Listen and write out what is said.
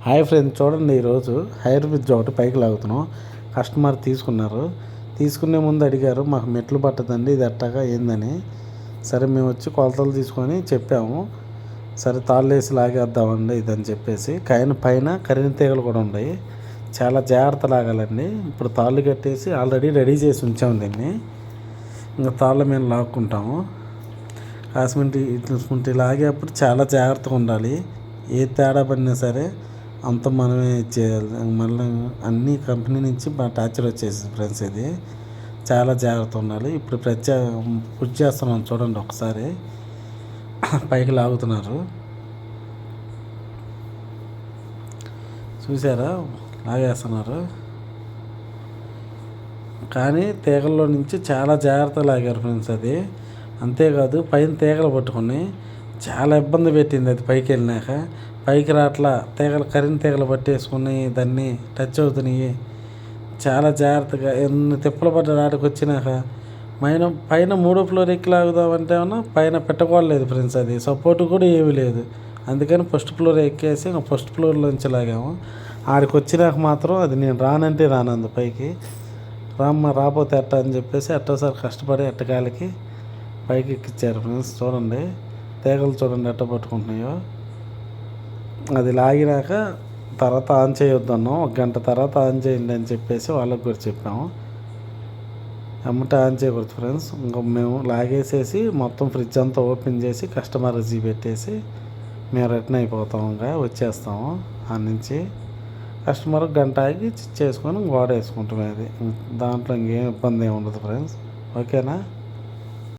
Hi friends, చూడండి ఈరోజు hire bridge ఒకటి పైకి లాగుతున్నాం. కస్టమర్ తీసుకునే ముందు అడిగారు, మాకు మెట్లు పట్టదండి, ఇది ఎట్టగా ఏందని. సరే మేము వచ్చి కొలతలు తీసుకొని చెప్పాము. సరే తాళ్ళు వేసి లాగేద్దామండి ఇదని చెప్పేసి. పైన కరెంట్ తీగలు కూడా ఉన్నాయి, చాలా జాగ్రత్త లాగాలండి. ఇప్పుడు తాళ్ళు కట్టేసి ఆల్రెడీ రెడీ చేసి ఉంచాము దీన్ని. ఇంకా తాళ్ళ మేము లాక్కుంటాము. కాసిమంటి లాగేప్పుడు చాలా జాగ్రత్తగా ఉండాలి. ఏ తేడా పడినా సరే అంత మనమే చేయాలి. మళ్ళీ అన్ని కంపెనీ నుంచి టార్చర్ వచ్చేసి ఫ్రెండ్స్, ఇది చాలా జాగ్రత్త ఉండాలి. ఇప్పుడు పుష్ చేస్తున్నాం చూడండి, ఒకసారి పైకి లాగుతున్నారు చూసారా, లాగేస్తున్నారు. కానీ తీగల్లో నుంచి చాలా జాగ్రత్తగా లాగారు ఫ్రెండ్స్. అది అంతేకాదు పైన తీగలు పట్టుకొని చాలా ఇబ్బంది పెట్టింది. అది పైకి వెళ్ళినాక పైకి రాట్లా, కరెంట్ తీగలు పట్టేసుకుని దాన్ని టచ్ అవుతున్నాయి. చాలా జాగ్రత్తగా ఎన్ని తిప్పలు పడ్డ రాటికి వచ్చినాక పైన 3వ ఫ్లోర్ ఎక్కి లాగుదామంటే పైన పెట్టకూడలేదు ఫ్రెండ్స్. అది సపోర్ట్ కూడా ఏమీ లేదు. అందుకని ఫస్ట్ ఫ్లోర్ ఎక్కేసి ఫస్ట్ ఫ్లోర్లోంచి లాగాము. ఆడికి వచ్చినాక మాత్రం అది నేను రానంటే రానంది పైకి. రాపోతే ఎట్ట అని చెప్పేసి ఎట్టోసారి కష్టపడి ఎట్టకాలకి పైకి ఎక్కిచ్చారు ఫ్రెండ్స్. చూడండి తీగలు చూడండి ఎట్ట పట్టుకుంటున్నాయో. అది లాగినాక తర్వాత ఆన్ చేయొద్దన్నాం, 1 గంట తర్వాత ఆన్ చేయండి అని చెప్పేసి వాళ్ళకి కూడా చెప్పాము. ఎమ్మటే ఆన్ చేయకూడదు ఫ్రెండ్స్. ఇంకా మేము లాగేసేసి మొత్తం ఫ్రిడ్జ్ అంతా ఓపెన్ చేసి కస్టమర్ రిసీవ్ పెట్టేసి మేము రిటర్న్ అయిపోతాము. ఇంకా వచ్చేస్తాము ఆ నుంచి. కస్టమర్ గంట ఆగి చేసుకొని గోడ వేసుకుంటాం. అది దాంట్లో ఇంకేం ఇబ్బంది ఏమి ఉండదు ఫ్రెండ్స్. ఓకేనా.